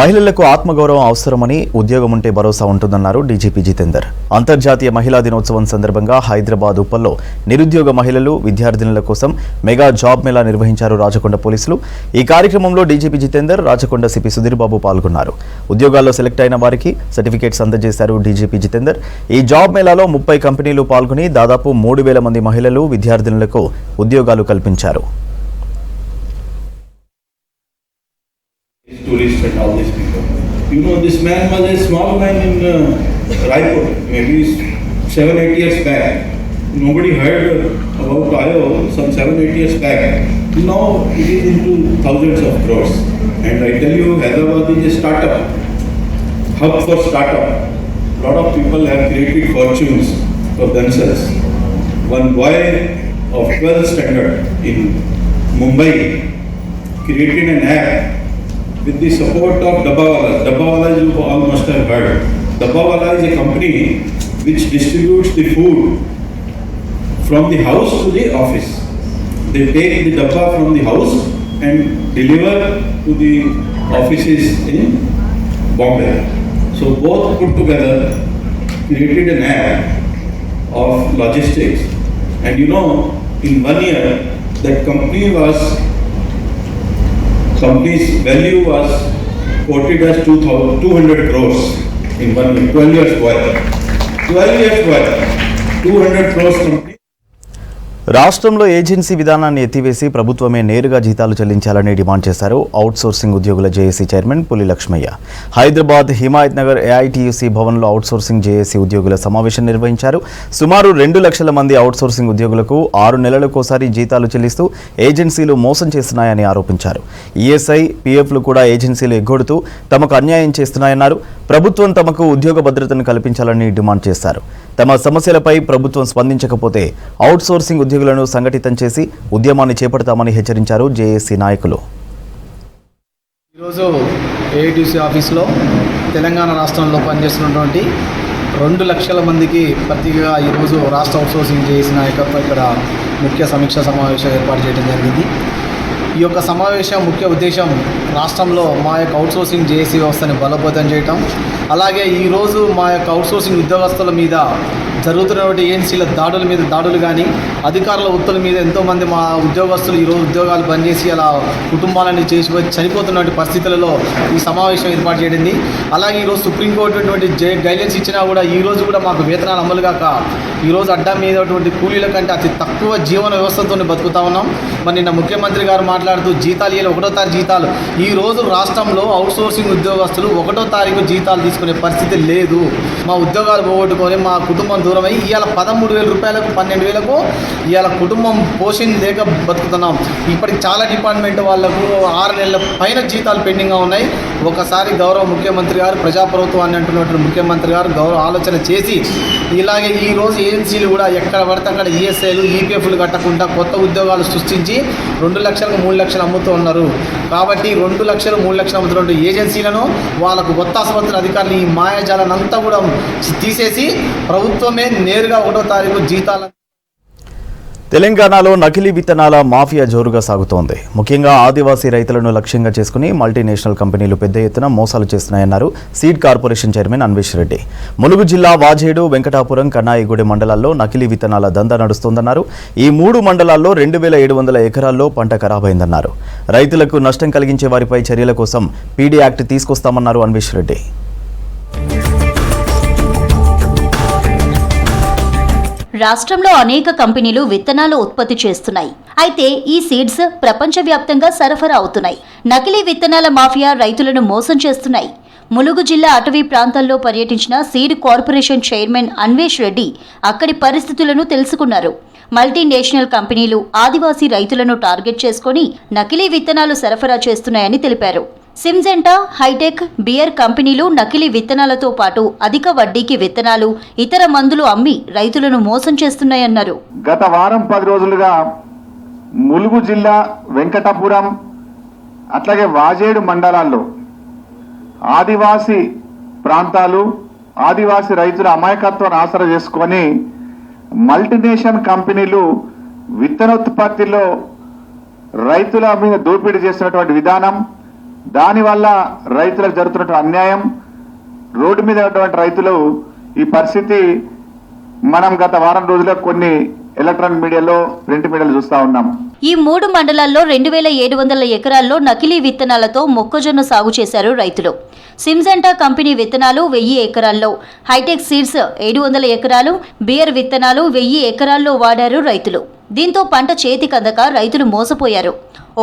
మహిళలకు ఆత్మగౌరవం అవసరమని, ఉద్యోగం ఉంటే భరోసా ఉంటుందన్నారు డీజీపీ జితేందర్. అంతర్జాతీయ మహిళా దినోత్సవం సందర్భంగా హైదరాబాద్ ఉప్పల్లో నిరుద్యోగ మహిళలు, విద్యార్థినుల కోసం మెగా జాబ్ మేళా నిర్వహించారు రాచకొండ పోలీసులు. ఈ కార్యక్రమంలో డీజీపీ జితేందర్, రాచకొండ సిపి సుధీర్ బాబు పాల్గొన్నారు. ఉద్యోగాల్లో సెలెక్ట్ అయిన వారికి సర్టిఫికేట్స్ అందజేశారు డీజీపీ జితేందర్. ఈ జాబ్ మేళాలో 30 కంపెనీలు పాల్గొని దాదాపు 3,000 మంది మహిళలు, విద్యార్థినులకు ఉద్యోగాలు కల్పించారు. Tourists and all these people. You know, this man was a small man in Raipur, maybe 7-8 years back. Nobody heard about IO some 7-8 years back. Now it is into thousands of crores. And I tell you, Hyderabad is a startup, hub for startup. A lot of people have created fortunes for themselves. One boy of 12th standard in Mumbai created an app with the support of Dabbawala. Dabbawala you all must have heard. Dabbawala is a company which distributes the food from the house to the office. They take the dabba from the house and deliver to the offices in Bombay. So both put together created an app of logistics. And you know, in 1 year, that company's value was quoted as 200 crores in 1 year, 12 years worth. 200 crores company. రాష్ట్రంలో agency విధానాన్ని ఎత్తివేసి ప్రభుత్వమే నేరుగా జీతాలు చెల్లించాలని demand చేశారు outsourcing ఉద్యోగుల JAC chairman పులి Lakshmaiah. Hyderabad Himayat Nagar AITUC భవన్లో అవుట్సోర్సింగ్ జేఏసీ ఉద్యోగుల సమావేశం నిర్వహించారు. సుమారు 2 లక్షల మంది అవుట్సోర్సింగ్ ఉద్యోగులకు 6 నెలలకోసారి జీతాలు చెల్లిస్తూ ఏజెన్సీలు మోసం చేస్తున్నాయని ఆరోపించారు. ఈఎస్ఐ, పీఎఫ్లు కూడా ఏజెన్సీలు ఎగ్గొడుతూ తమకు అన్యాయం చేస్తున్నాయన్నారు. ప్రభుత్వం తమకు ఉద్యోగ భద్రతను కల్పించాలని డిమాండ్ చేశారు. తమ సమస్యలపై ప్రభుత్వం స్పందించకపోతే అవుట్సోర్సింగ్ ఉద్యోగులను సంఘటితం చేసి ఉద్యమాన్ని చేపడతామని హెచ్చరించారు జేఏసీ నాయకులు. ఈరోజు ఏఐటీసీ ఆఫీస్లో తెలంగాణ రాష్ట్రంలో పనిచేస్తున్నటువంటి 2 లక్షల మందికి ప్రతిగా ఈరోజు రాష్ట్ర అవుట్సోర్సింగ్ జేఏసీ నాయకత్వం ఇక్కడ ముఖ్య సమీక్ష సమావేశం ఏర్పాటు చేయడం జరిగింది. ఈ యొక్క సమావేశం ముఖ్య ఉద్దేశం రాష్ట్రంలో మా యొక్క అవుట్సోర్సింగ్ జేఏసీ వ్యవస్థని బలోపేతం చేయటం, అలాగే ఈరోజు మా యొక్క అవుట్సోర్సింగ్ ఉద్యోగస్తుల మీద జరుగుతున్నటువంటి ఏజెన్సీల దాడులు కానీ, అధికారుల ఒత్తిడి మీద ఎంతోమంది మా ఉద్యోగస్తులు ఈరోజు ఉద్యోగాలు బంద్ చేసి అలా కుటుంబాలని చేసి చనిపోతున్నటువంటి పరిస్థితులలో ఈ సమావేశం ఏర్పాటు చేయడింది. అలాగే ఈరోజు సుప్రీంకోర్టు గైడ్లైన్స్ ఇచ్చినా కూడా ఈరోజు కూడా మాకు వేతనాలు అమలు కాక ఈరోజు అడ్డా మీదటువంటి కూలీల కంటే అతి తక్కువ జీవన వ్యవస్థతో బతుకుతా ఉన్నాం. మరి నిన్న ముఖ్యమంత్రి గారు మాట్లాడుతూ జీతాలు 1వ తారీఖు జీతాలు, ఈరోజు రాష్ట్రంలో అవుట్సోర్సింగ్ ఉద్యోగస్తులు 1వ తారీఖు జీతాలు తీసుకునే పరిస్థితి లేదు. మా ఉద్యోగాలు పోగొట్టుకొని మా కుటుంబం దూరమై ఇవాళ 13,000 రూపాయలకు 12,000కు ఇవాళ కుటుంబం పోషణ లేక బతుకుతున్నాం. ఇప్పటికి చాలా డిపార్ట్మెంట్ వాళ్ళకు 6 నెలల పైన జీతాలు పెండింగ్గా ఉన్నాయి. ఒకసారి గౌరవ ముఖ్యమంత్రి గారు, ప్రజాప్రభుత్వాన్ని అంటున్నటువంటి ముఖ్యమంత్రి గారు ఆలోచన చేసి ఇలాగే ఈరోజు ఏజెన్సీలు కూడా ఎక్కడ పడితే అక్కడ ఈఎస్ఐలు, ఈపీఎఫ్లు కట్టకుండా కొత్త ఉద్యోగాలు సృష్టించి 2 లక్షలకు 3 లక్షలు అమ్ముతూ ఉన్నారు. కాబట్టి 2 లక్షలు 3 లక్షలు అమ్ముతున్న ఏజెన్సీలను వాళ్ళకు కొత్త ఆసుపత్రి అధికారులు ఈ మాయాజాలనంతా కూడా తీసేసి ప్రభుత్వమే నేరుగా 1వ తారీఖు జీతాలను. తెలంగాణలో నకిలీ విత్తనాల మాఫియా జోరుగా సాగుతోంది. ముఖ్యంగా ఆదివాసీ రైతులను లక్ష్యంగా చేసుకుని మల్టీనేషనల్ కంపెనీలు పెద్ద ఎత్తున మోసాలు చేస్తున్నాయన్నారు seed corporation chairman Anvesh Reddy. Mulugu జిల్లా వాజేడు, వెంకటాపురం, కన్నాయిగూడెం మండలాల్లో నకిలీ విత్తనాల దందా నడుస్తోందన్నారు. ఈ 3 మండలాల్లో 2,700 ఎకరాల్లో పంట ఖరాబైందన్నారు. రైతులకు నష్టం కలిగించే వారిపై చర్యల కోసం పీడీ యాక్ట్ తీసుకొస్తామన్నారు అన్వేష్ రెడ్డి. రాష్ట్రంలో అనేక కంపెనీలు విత్తనాలు ఉత్పత్తి చేస్తున్నాయి. అయితే ఈ సీడ్స్ ప్రపంచవ్యాప్తంగా సరఫరా అవుతున్నాయి. నకిలీ విత్తనాల మాఫియా రైతులను మోసం చేస్తున్నాయి. ములుగు జిల్లా అటవీ ప్రాంతాల్లో పర్యటించిన seed corporation chairman Anvesh Reddy అక్కడి పరిస్థితులను తెలుసుకున్నారు. మల్టీనేషనల్ కంపెనీలు ఆదివాసీ రైతులను టార్గెట్ చేసుకుని నకిలీ విత్తనాలు సరఫరా చేస్తున్నాయని తెలిపారు. సిమ్జెంటా, హైటెక్, బియర్ కంపెనీలు నకిలీ విత్తనాలతో పాటు అధిక వడ్డీకి విత్తనాలు, ఇతర మందులు అమ్మి రైతులను మోసం చేస్తున్నాయన్నారు. గత వారం 10 రోజులుగా ములుగు జిల్లా వెంకటాపురం అట్లాగే వాజేడు మండలాల్లో ఆదివాసీ ప్రాంతాలు, ఆదివాసీ రైతుల అమాయకత్వాన్ని ఆసరా చేసుకొని మల్టీనేషనల్ కంపెనీలు విత్తనోత్పత్తిలో రైతుల మీద దోపిడీ చేస్తున్నటువంటి విధానం, దానివల్ల రైతులకు జరుగుతున్న అన్యాయం, రోడ్డు మీద ఉన్నటువంటి రైతులు ఈ పరిస్థితి మనం గత వారం రోజుల్లో కొన్ని ఎలక్ట్రానిక్ మీడియాలో, ప్రింట్ మీడియాలో చూస్తూ ఉన్నాం. ఈ 3 మండలాల్లో 2700 ఎకరాల్లో నకిలీ విత్తనాలతో మొక్కజొన్న సాగు చేశారు రైతులు. సిమ్జెంటా కంపెనీ విత్తనాలు 1000 ఎకరాల్లో, హైటెక్ సీడ్స్ 700 ఎకరాలు, బియర్ విత్తనాలు 1000 ఎకరాల్లో వాడారు రైతులు. దీంతో పంట చేతికందక రైతులు మోసపోయారు.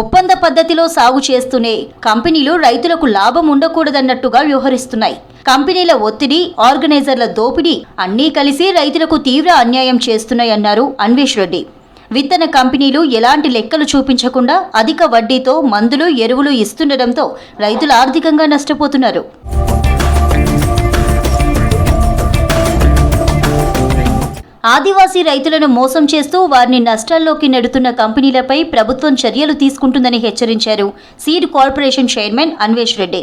ఒప్పంద పద్ధతిలో సాగు చేస్తూనే కంపెనీలు రైతులకు లాభం ఉండకూడదన్నట్టుగా వ్యవహరిస్తున్నాయి. కంపెనీల ఒత్తిడి, ఆర్గనైజర్ల దోపిడీ అన్నీ కలిసి రైతులకు తీవ్ర అన్యాయం చేస్తున్నాయన్నారు అన్వేష్ రెడ్డి. విత్తన కంపెనీలు ఎలాంటి లెక్కలు చూపించకుండా అధిక వడ్డీతో మందులు, ఎరువులు ఇస్తుండటంతో రైతులు ఆర్థికంగా నష్టపోతున్నారు. ఆదివాసీ రైతులను మోసం చేస్తూ వారిని నష్టాల్లోకి నెడుతున్న కంపెనీలపై ప్రభుత్వం చర్యలు తీసుకుంటుందని హెచ్చరించారు seed corporation chairman Anvesh Reddy.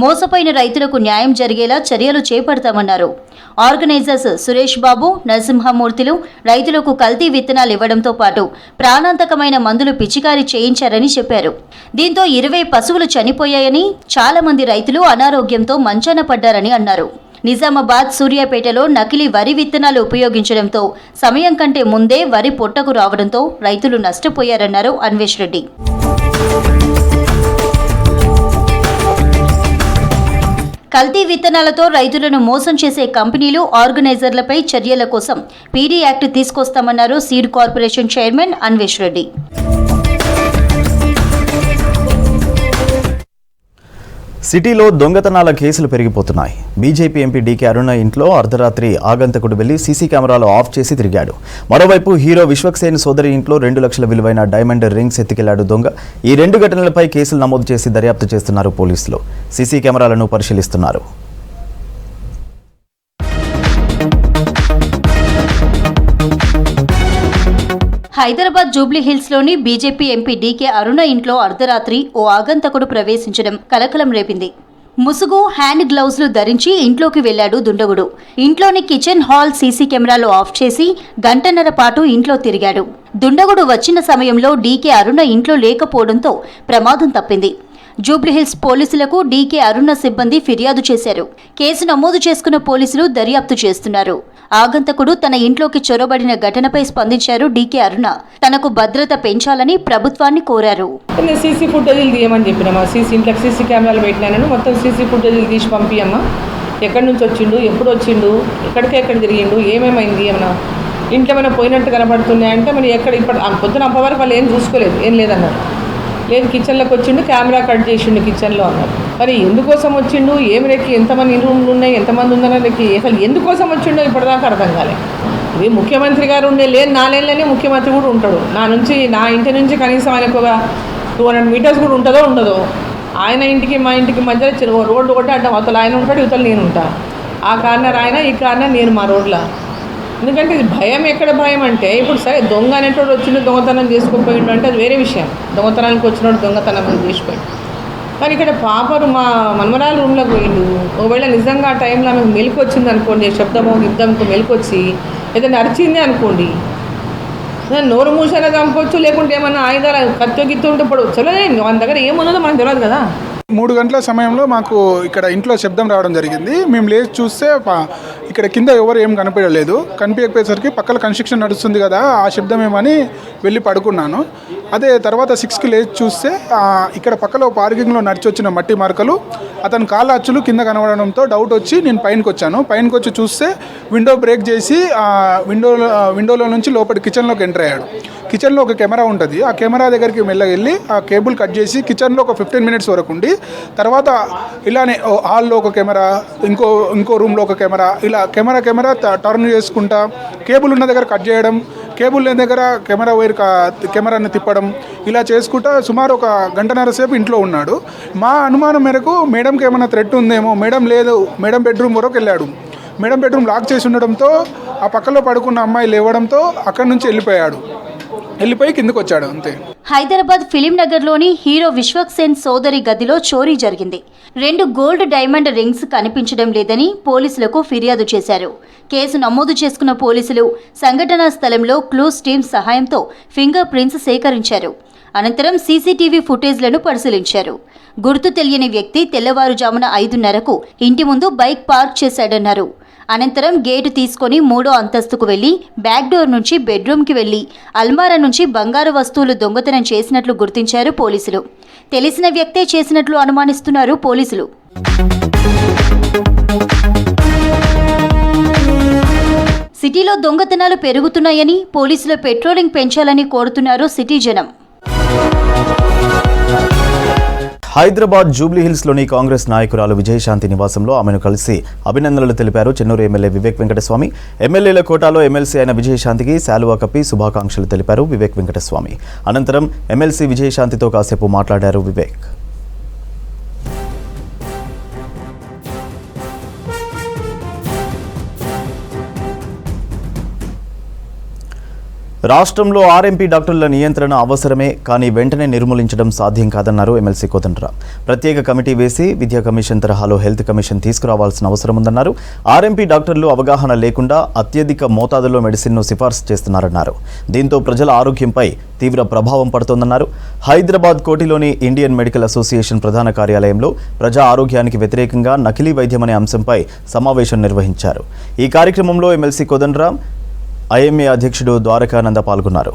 మోసపోయిన రైతులకు న్యాయం జరిగేలా చర్యలు చేపడతామన్నారు. ఆర్గనైజర్స్ సురేష్ బాబు, నరసింహమూర్తులు రైతులకు కల్తీ విత్తనాలు ఇవ్వడంతో పాటు ప్రాణాంతకమైన మందులు పిచికారీ చేయించారని చెప్పారు. దీంతో 20 పశువులు చనిపోయాయని, చాలా మంది రైతులు అనారోగ్యంతో మంచాన పడ్డారని అన్నారు. నిజామాబాద్, సూర్యాపేటలో నకిలీ వరి విత్తనాలు ఉపయోగించడంతో సమయం కంటే ముందే వరి పొట్టకు రావడంతో రైతులు నష్టపోయారన్నారు అన్వేష్ రెడ్డి. కల్తీ విత్తనాలతో రైతులను మోసం చేసే కంపెనీలు, ఆర్గనైజర్లపై చర్యల కోసం పీడీ యాక్ట్ తీసుకొస్తామన్నారు seed corporation chairman Anvesh Reddy. సిటీలో దొంగతనాల కేసులు పెరిగిపోతున్నాయి. బీజేపీ ఎంపీ డీకే అరుణ ఇంట్లో అర్ధరాత్రి ఆగంతకుడు వెళ్లి సీసీ కెమెరాలు ఆఫ్ చేసి తిరిగాడు. మరోవైపు హీరో విశ్వక్సేన్ సోదరి ఇంట్లో 2 లక్షల విలువైన డైమండ్ రింగ్స్ ఎత్తుకెళ్లాడు దొంగ. ఈ 2 ఘటనలపై కేసులు నమోదు చేసి దర్యాప్తు చేస్తున్నారు పోలీసులు. సీసీ కెమెరాలను పరిశీలిస్తున్నారు. హైదరాబాద్ జూబ్లీ హిల్స్ లోని బీజేపీ ఎంపీ డీకే అరుణ ఇంట్లో అర్ధరాత్రి ఓ ఆగంతకుడు ప్రవేశించడం కలకలం రేపింది. ముసుగు, హ్యాండ్ గ్లౌజ్లు ధరించి ఇంట్లోకి వెళ్లాడు దుండగుడు. ఇంట్లోని కిచెన్ హాల్ సీసీ కెమెరాలు ఆఫ్ చేసి గంటన్నర పాటు ఇంట్లో తిరిగాడు. దుండగుడు వచ్చిన సమయంలో డీకే అరుణ ఇంట్లో లేకపోవడంతో ప్రమాదం తప్పింది. జూబ్లీహిల్స్ పోలీసులకు డీకే అరుణ సిబ్బంది ఫిర్యాదు చేశారు. కేసు నమోదు చేసుకున్న పోలీసులు దర్యాప్తు చేస్తున్నారు. ఆగంతకుడు తన ఇంట్లోకి చొరబడిన ఘటనపై స్పందించారు డీకే అరుణ. తనకు భద్రత పెంచాలని ప్రభుత్వాన్ని కోరారు. నేను సీసీ ఫుటేజీలు తీయమని చెప్పినమ్మా. ఇంట్లోకి సీసీ కెమెరాలు పెట్టినాను, మొత్తం సీసీ ఫుటేజీలు తీసి పంపియమ్మా. ఎక్కడి నుంచి వచ్చిండు, ఎప్పుడు వచ్చిండు, ఎక్కడ తిరిగిండు, ఏమేమైంది, ఏమన్నా ఇంట్లో ఏమైనా పోయినట్టు కనబడుతున్నాయంటే మరి ఎక్కడ ఇప్పుడు పొద్దున అప్పవరకు వాళ్ళు ఏం చూసుకోలేదు, ఏం లేదన్నారు. లేదు కిచెన్లోకి వచ్చిండు, కెమెరా కట్ చేసిండు కిచెన్లో అన్నారు. మరి ఎందుకోసం వచ్చిండు, ఏమి రెక్కి, ఎంతమంది రూమ్లు ఉన్నాయి, ఎంతమంది ఉందన్న రెక్కి, అసలు ఎందుకోసం వచ్చిండో ఇప్పటిదాకా అర్థం కాలే. ఇది ముఖ్యమంత్రి గారు లేదు 4 ఏళ్ళనే ముఖ్యమంత్రి కూడా ఉంటాడు. నా ఇంటి నుంచి కనీసం ఆయనకు ఒక 200 మీటర్స్ కూడా ఉంటుందో ఉండదో. ఆయన ఇంటికి మా ఇంటికి మధ్యలో రోడ్డు ఒకటి అడ్డం, అవతల ఆయన ఉంటాడు, ఇవతల నేను ఉంటా. ఆ కార్నర్ ఆయన, ఈ కార్నర్ నేను మా రోడ్లో. ఎందుకంటే ఇది భయం. ఎక్కడ భయం అంటే ఇప్పుడు సరే దొంగ అనేటోడు వచ్చిండు, దొంగతనం చేసుకోపోయిండు అంటే అది వేరే విషయం. దొంగతనానికి వచ్చినోడు దొంగతనం చేసిపోయిండు. కానీ ఇక్కడ పాపరు మా మనమరాలు రూమ్లోకి పోయిండు. ఒకవేళ నిజంగా ఆ టైంలో ఆమెకు మెలకు వచ్చింది అనుకోండి, శబ్దమో యుద్ధంతో మెలకొచ్చి ఏదైనా అరిచింది అనుకోండి, నోరు మూసైనా చంపొచ్చు, లేకుంటే ఏమన్నా ఆయుధాలు కత్తో గిత్తు ఉంటే ఇప్పుడు చల్లలేదు. మన దగ్గర ఏమున్నదో మనకు తెలియదు కదా. 3 గంటల సమయంలో మాకు ఇక్కడ ఇంట్లో శబ్దం రావడం జరిగింది. మేము లేచి చూస్తే ఇక్కడ కింద ఎవరు ఏం కనిపించకపోయేసరికి పక్కన కన్స్ట్రక్షన్ నడుస్తుంది కదా, ఆ శబ్దం ఏమని వెళ్ళి పడుకున్నాను. అదే తర్వాత 6కి లేచి చూస్తే ఇక్కడ పక్కలో పార్కింగ్లో నడిచి వచ్చిన మట్టి మరకలు, అతని కాళ్ళ అచ్చులు కింద కనబడడంతో డౌట్ వచ్చి నేను పైనకి వచ్చి చూస్తే విండో బ్రేక్ చేసి విండోలో నుంచి లోపలి కిచెన్లోకి ఎంటర్ అయ్యాడు. కిచెన్లో ఒక కెమెరా ఉంటుంది. ఆ కెమెరా దగ్గరికి వెళ్ళి ఆ కేబుల్ కట్ చేసి కిచెన్లో ఒక 15 మినిట్స్ వరకు ఉండి తర్వాత ఇలానే హాల్లో ఒక కెమెరా, ఇంకో రూమ్లో ఒక కెమెరా, ఇలా కెమెరా టర్న్ చేసుకుంటా కేబుల్ ఉన్న దగ్గర కట్ చేయడం, కేబుల్ లేని దగ్గర కెమెరాని తిప్పడం, ఇలా చేసుకుంటా సుమారు ఒక గంటన్నర సేపు ఇంట్లో ఉన్నాడు. మా అనుమానం మేరకు మేడంకి ఏమైనా థ్రెట్ ఉందేమో, మేడం లేదు, మేడం బెడ్రూమ్ వరకు వెళ్ళాడు. మేడం బెడ్రూమ్ లాక్ చేసి ఉండడంతో ఆ పక్కలో పడుకున్న అమ్మాయి లేవడంతో అక్కడి నుంచి వెళ్ళిపోయి కిందకు వచ్చాడు అంతే. హైదరాబాద్ ఫిలిం నగర్లోని హీరో విశ్వక్సేన్ సోదరి గదిలో చోరీ జరిగింది. 2 గోల్డ్ డైమండ్ రింగ్స్ కనిపించడం లేదని పోలీసులకు ఫిర్యాదు చేశారు. కేసు నమోదు చేసుకున్న పోలీసులు సంఘటనా స్థలంలో క్లూస్ టీమ్ సహాయంతో ఫింగర్ ప్రింట్స్ సేకరించారు. అనంతరం సీసీటీవీ ఫుటేజ్లను పరిశీలించారు. గుర్తు తెలియని వ్యక్తి తెల్లవారుజామున 5:30కు ఇంటి ముందు బైక్ పార్క్ చేశాడన్నారు. అనంతరం గేటు తీసుకొని 3వ అంతస్తుకు వెళ్లి బ్యాక్ డోర్ నుంచి బెడ్రూమ్కి వెళ్లి అల్మారా నుంచి బంగారు వస్తువులు దొంగతనం చేసినట్లు గుర్తించారు పోలీసులు. తెలిసిన వ్యక్తే చేసినట్లు అనుమానిస్తున్నారు పోలీసులు. సిటీలో దొంగతనాలు పెరుగుతున్నాయని, పోలీసులు పెట్రోలింగ్ పెంచాలని కోరుతున్నారు సిటీ జనం. హైదరాబాద్ జూబ్లీహిల్స్లోని కాంగ్రెస్ నాయకురాలు విజయశాంతి నివాసంలో ఆమెను కలిసి అభినందనలు తెలిపారు చెన్నూరు ఎమ్మెల్యే వివేక్ వెంకటస్వామి. ఎమ్మెల్యేల కోటాలో ఎమ్మెల్సీ అయిన విజయశాంతికి శాలువా కప్పి శుభాకాంక్షలు తెలిపారు వివేక్ వెంకటస్వామి. అనంతరం ఎమ్మెల్సీ విజయశాంతితో కాసేపు మాట్లాడారు వివేక్. రాష్ట్రంలో ఆర్ఎంపీ డాక్టర్ల నియంత్రణ అవసరమే, కానీ వెంటనే నిర్మూలించడం సాధ్యం కాదన్నారు ఎమ్మెల్సీ కోదండరాం. ప్రత్యేక కమిటీ వేసి విద్యా కమిషన్ తరహాలో హెల్త్ కమిషన్ తీసుకురావాల్సిన అవసరం ఉందన్నారు. ఆర్ఎంపీ డాక్టర్లు అవగాహన లేకుండా అత్యధిక మోతాదులో మెడిసిన్ను సిఫార్సు చేస్తున్నారన్నారు. దీంతో ప్రజల ఆరోగ్యంపై తీవ్ర ప్రభావం పడుతోందన్నారు. హైదరాబాద్ కోటిలోని ఇండియన్ మెడికల్ అసోసియేషన్ ప్రధాన కార్యాలయంలో ప్రజా ఆరోగ్యానికి వ్యతిరేకంగా నకిలీ వైద్యం అనే అంశంపై సమావేశం నిర్వహించారు. ఈ కార్యక్రమంలో ఎమ్మెల్సీ కోదండరాం, ఐఎంఏ అధ్యక్షుడు ద్వారకానంద పాల్గొన్నారు.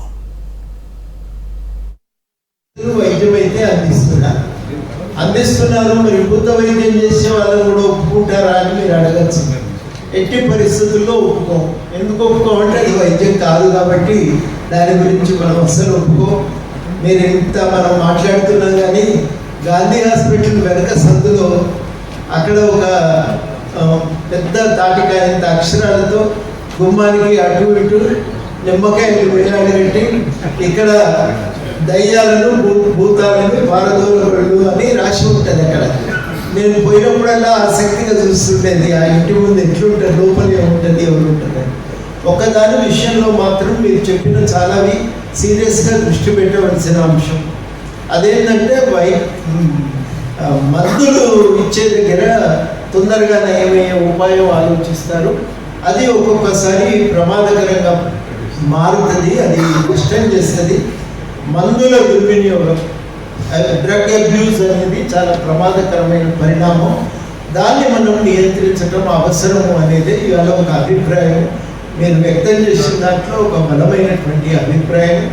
వైద్యం అయితే అందిస్తున్నారు. మరి బుద్ధ వైద్యం చేసే వాళ్ళని కూడా ఒప్పుకుంటారా అని మీరు అడగచ్చు. ఎట్టి పరిస్థితుల్లో ఒప్పుకోం. ఎందుకు ఒప్పుకోమంటే అది వైద్యం కాదు కాబట్టి దాని గురించి మనం అస్సలు ఒప్పుకోం. మీరు ఇంత మనం మాట్లాడుతున్నాం కానీ గాంధీ హాస్పిటల్ వెనక సందులో అక్కడ ఒక పెద్ద తాటికాయంత అక్షరాలతో గుమ్మానికి అటు ఇటు నిమ్మకాయలు వేలాడగట్టి ఇక్కడ దయ్యాలను భూతాలను పారదోలబడు అని రాసి ఉంటుంది. అక్కడ నేను పోయినప్పుడల్లా ఆసక్తిగా చూస్తుండేది ఆ ఇంటి ముందు ఎట్లుంటుంది, లోపల ఏముంటుంది, ఎవరు ఉంటుంది. ఒకదాని విషయంలో మాత్రం మీరు చెప్పిన చాలావి సీరియస్గా దృష్టి పెట్టవలసిన అంశం. అదేంటంటే మందులు ఇచ్చే దగ్గర తొందరగా నయమయ్యే ఉపాయం ఆలోచిస్తారు. అది ఒక్కొక్కసారి ప్రమాదకరంగా మారుతుంది, అది కష్టం చేస్తుంది. మందుల దుర్వినియోగం, డ్రగ్ అబ్యూస్ అనేది చాలా ప్రమాదకరమైన పరిణామం. దాన్ని మనం నియంత్రించడం అవసరము అనేది ఇవాళ ఒక అభిప్రాయం మీరు వ్యక్తం చేసిన దాంట్లో ఒక బలమైనటువంటి అభిప్రాయం,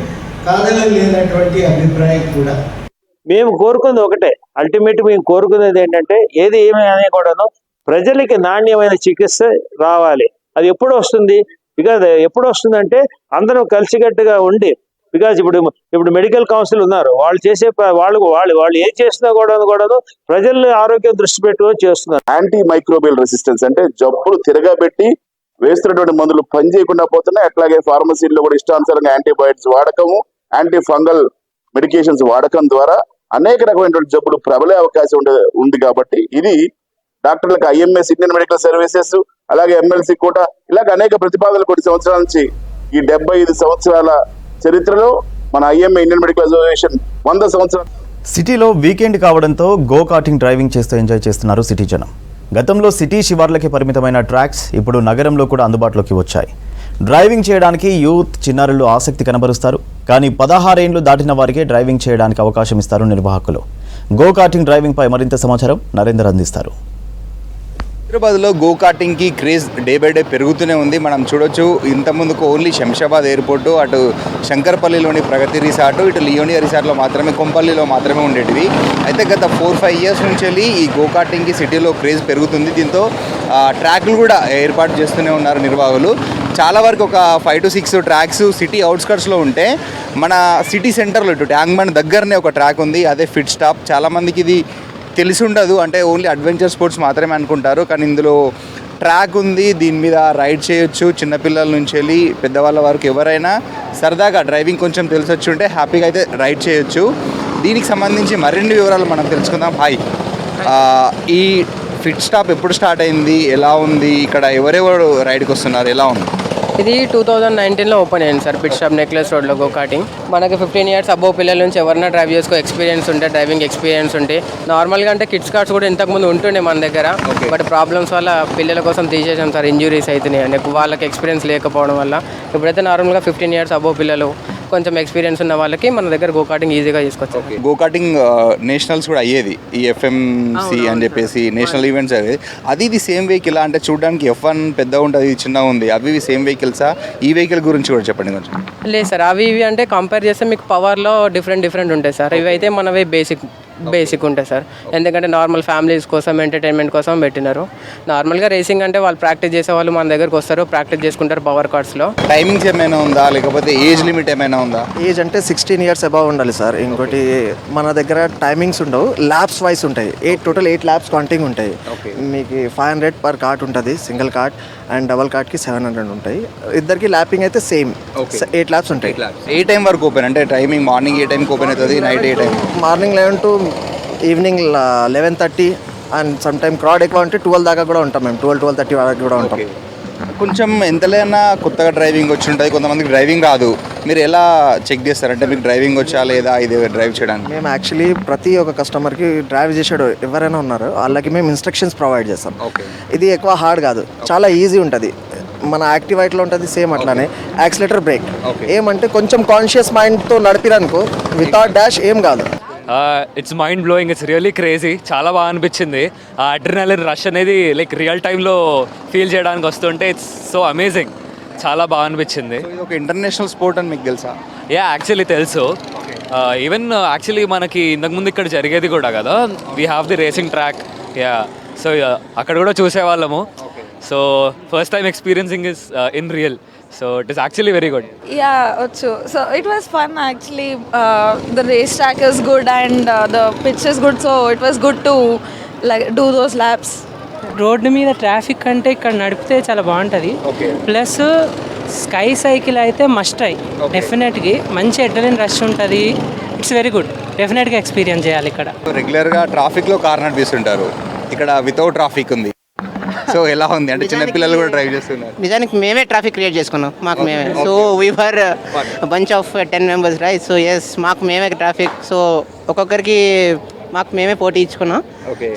కాదనలేనటువంటి అభిప్రాయం కూడా. మేము కోరుకుంది ఒకటే, అల్టిమేట్ మేము కోరుకునేది ఏంటంటే ఏది ఏమి అనే కూడాను ప్రజలకి నాణ్యమైన చికిత్స రావాలి. అది ఎప్పుడు వస్తుంది? బికాజ్ ఎప్పుడు వస్తుందంటే అందరం కలిసికట్టుగా ఉండి, బికాజ్ ఇప్పుడు మెడికల్ కౌన్సిల్ ఉన్నారు, వాళ్ళు చేసే వాళ్ళు ఏం చేసినా కూడాను ప్రజల ఆరోగ్యం దృష్టి పెట్టుకొని చేస్తున్నారు. యాంటీ మైక్రోబియల్ రెసిస్టెన్స్ అంటే జబ్బులు తిరగబెట్టి వేస్తున్నటువంటి మందులు పని చేయకుండా పోతున్నాయి. అట్లాగే ఫార్మసీల్లో కూడా ఇష్టానుసారంగా యాంటీబయాటిక్స్ వాడకము, యాంటీ ఫంగల్ మెడికేషన్స్ వాడకం ద్వారా అనేక రకమైనటువంటి జబ్బులు ప్రబలే అవకాశం ఉంది. కాబట్టి ఇది డాక్టర్లకు ఐఎంఎస్ ఇండియన్ మెడికల్ సర్వీసెస్ అలాగే ఎమ్మెల్సీ కూడా ఇలాగ అనేక ప్రతిపాదనలు కొన్ని సంవత్సరాల నుంచి ఈ 75 సంవత్సరాల చరిత్రలో మన ఐఎంఏ ఇండియన్ మెడికల్ అసోసియేషన్ 100 సంవత్సరాలు. సిటీలో వీకెండ్ కావడంతో గో కార్టింగ్ డ్రైవింగ్ చేస్తూ ఎంజాయ్ చేస్తున్నారు సిటీ జనం. గతంలో సిటీ శివార్లకి పరిమితమైన ట్రాక్స్ ఇప్పుడు నగరంలో కూడా అందుబాటులోకి వచ్చాయి. డ్రైవింగ్ చేయడానికి యూత్, చిన్నారులు ఆసక్తి కనబరుస్తారు. కానీ 16 ఏళ్లు దాటిన వారికే డ్రైవింగ్ చేయడానికి అవకాశం ఇస్తారు నిర్వాహకులు. గో కార్టింగ్ డ్రైవింగ్ పై మరింత సమాచారం నరేందర్ అందిస్తారు. హైదరాబాద్లో గో కార్టింగ్కి క్రేజ్ డే బై డే పెరుగుతూనే ఉంది. మనం చూడొచ్చు, ఇంతకుముందుకు ఓన్లీ శంషాబాద్ ఎయిర్పోర్టు, అటు శంకర్పల్లిలోని ప్రగతి రిసార్టు, ఇటు లియోనియా రిసార్ట్లో మాత్రమే, కొంపల్లిలో మాత్రమే ఉండేటివి. అయితే గత 4-5 ఇయర్స్ నుంచి వెళ్ళి ఈ గో కార్టింగ్కి సిటీలో క్రేజ్ పెరుగుతుంది. దీంతో ట్రాక్లు కూడా ఏర్పాటు చేస్తూనే ఉన్నారు నిర్వాహకులు. చాలా వరకు ఒక 5 to 6 ట్రాక్స్ సిటీ అవుట్స్కట్స్లో ఉంటే, మన సిటీ సెంటర్లో ఇటు ట్యాంక్ బండ్ దగ్గరనే ఒక ట్రాక్ ఉంది, అదే ఫిట్ స్టాప్. చాలామందికి ఇది తెలిసి ఉండదు, అంటే ఓన్లీ అడ్వెంచర్ స్పోర్ట్స్ మాత్రమే అనుకుంటారు. కానీ ఇందులో ట్రాక్ ఉంది, దీని మీద రైడ్ చేయొచ్చు. చిన్నపిల్లల నుంచి వెళ్ళి పెద్దవాళ్ళ వరకు ఎవరైనా సరదాగా డ్రైవింగ్ కొంచెం తెలిసొచ్చి ఉంటే హ్యాపీగా అయితే రైడ్ చేయొచ్చు. దీనికి సంబంధించి మరిన్ని వివరాలు మనం తెలుసుకుందాం. హాయ్, ఈ ఫిట్ స్టాప్ ఎప్పుడు స్టార్ట్ అయింది, ఎలా ఉంది, ఇక్కడ ఎవరెవరు రైడ్కి వస్తున్నారు, ఎలా ఉంది? ఇది 2019లో ఓపెన్ అయింది సార్, పిట్ స్టాప్ నెక్లెస్ రోడ్లో గో కార్టింగ్. మనకి 15 years అబోవ్ పిల్లల నుంచి ఎవరైనా డ్రైవ్ చేసుకో ఎక్స్పీరియన్స్ ఉంటే, డ్రైవింగ్ ఎక్స్పీరియన్స్ ఉంటే. నార్మల్గా అంటే కిడ్స్ కార్డ్స్ కూడా ఇంతకుముందు ఉంటుండే మన దగ్గర, బట్ ప్రాబ్లమ్స్ వల్ల పిల్లల కోసం తీసేసాం సార్. ఇంజురీస్ అవుతున్నాయి అంటే వాళ్ళకి ఎక్స్పీరియన్స్ లేకపోవడం వల్ల. ఇప్పుడైతే నార్మల్గా 15 years అబోవ్ పిల్లలు కొంచెం ఎక్స్పీరియన్స్ ఉన్న వాళ్ళకి మన దగ్గర గో కార్టింగ్ ఈజీగా చేసుకోవచ్చు. గో కార్టింగ్ నేషనల్స్ కూడా అయ్యేది, ఈ ఎఫ్ఎంసి అని చెప్పేసి నేషనల్ ఈవెంట్స్ అవి. అది ఇది సేమ్ వెహికల్ అంటే చూడడానికి F1 పెద్దగా ఉంటుంది, చిన్నగా ఉంది, అవి సేమ్ వెహికల్సా? ఈ వెహికల్ గురించి కూడా చెప్పండి కొంచెం. లేదు సార్, అవి ఇవి అంటే కంపేర్ చేస్తే మీకు పవర్లో డిఫరెంట్ ఉంటాయి సార్. ఇవి అయితే మనవి బేసిక్ ఉంటాయి సార్. ఎందుకంటే నార్మల్ ఫ్యామిలీస్ కోసం ఎంటర్టైన్మెంట్ కోసం పెట్టినారు. నార్మల్గా రేసింగ్ అంటే వాళ్ళు ప్రాక్టీస్ చేసే వాళ్ళు మన దగ్గరకు వస్తారు, ప్రాక్టీస్ చేసుకుంటారు పవర్ కార్డ్స్లో. టైమింగ్స్ ఏమైనా ఉందా, లేకపోతే ఏజ్ లిమిట్ ఏమైనా ఉందా? ఏజ్ అంటే 16 years అబౌవ్ ఉండాలి సార్. ఇంకోటి మన దగ్గర టైమింగ్స్ ఉండవు, ల్యాబ్స్ వైస్ ఉంటాయి. టోటల్ 8 ల్యాబ్స్ కౌంటింగ్ ఉంటాయి. మీకు 500 పర్ కార్ట్ ఉంటుంది, సింగిల్ కార్ట్, అండ్ డబల్ కార్ట్కి 700 ఉంటాయి. ఇద్దరికి ల్యాపింగ్ అయితే సేమ్ 8 ల్యాబ్స్ ఉంటాయి. ఏ టైం వరకు ఓపెన్ అంటే టైమింగ్? మార్నింగ్ ఏ టైంకి ఓపెన్ అవుతుంది, night A time? Morning 11 to evening 11:30, and some time crowd ఎక్కువ ఉంటే 12 దాకా కూడా ఉంటాం మేము. 12-12:30 వరకు కూడా ఉంటాం. కొంచెం ఎంతలైనా కొత్తగా డ్రైవింగ్ వచ్చి ఉంటుంది, కొంతమందికి డ్రైవింగ్ రాదు. మీరు ఎలా చెక్ చేస్తారంటే మీకు డ్రైవింగ్ వచ్చా లేదా ఇది డ్రైవ్ చేయడానికి? మేము యాక్చువల్లీ ప్రతి ఒక్క కస్టమర్కి డ్రైవ్ చేసాడు ఎవరైనా ఉన్నారు వాళ్ళకి మేము ఇన్స్ట్రక్షన్స్ ప్రొవైడ్ చేస్తాం. ఇది ఎక్కువ హార్డ్ కాదు, చాలా ఈజీ ఉంటుంది. మన యాక్టివ్ ఐట్లో ఉంటుంది సేమ్ అట్లానే. యాక్సిలేటర్, బ్రేక్ ఏమంటే కొంచెం కాన్షియస్ మైండ్తో నడిపిరనుకో వితౌట్ డాష్ ఏం కాదు. It's mind blowing, it's really crazy. చాలా బాగా అనిపించింది. ఆ అడ్రినలిన్ రష్ అనేది లైక్ రియల్ టైంలో ఫీల్ చేయడానికి వస్తుంటే ఇట్స్ సో అమేజింగ్. చాలా బాగా అనిపించింది. ఒక ఇంటర్నేషనల్ స్పోర్ట్ అని మీకు తెలుసా? యాక్చువల్లీ తెలుసు. ఈవెన్ యాక్చువల్లీ మనకి ఇంతకుముందు ఇక్కడ జరిగేది కూడా కదా, we have the racing track. So అక్కడ కూడా చూసేవాళ్ళము. So first time experiencing is in real. So it is actually very good. Yeah, also. So it was fun actually. The race track is good and the pitch is good. So it was good to like do those laps. Road మీద traffic అంటే ఇక్కడ నడిపితే చాలా బాగుంటుంది. Plus sky cycle అయితే must అయ్యి డెఫినెట్గా మంచి అడ్రినలిన్ రష్ ఉంటుంది. It's very good. డెఫినెట్గా ఎక్స్పీరియన్స్ చేయాలి ఇక్కడ. రెగ్యులర్గా ట్రాఫిక్లో కార్ నడిపిస్తుంటారు, ఇక్కడ వితౌట్ ట్రాఫిక్ ఉంది. సో ఎలా ఉంది అంటే చిన్నపిల్లలు కూడా డ్రైవ్ చేస్తున్నారు? నిజానికి మేమే ట్రాఫిక్ క్రియేట్ చేసుకున్నాం మాకు మేమే. So we were bunch of 10 members right. So yes మాకు మేమే ట్రాఫిక్. సో ఒక్కొక్కరికి మాకు మేమే పోటీ ఇచ్చుకున్నాం.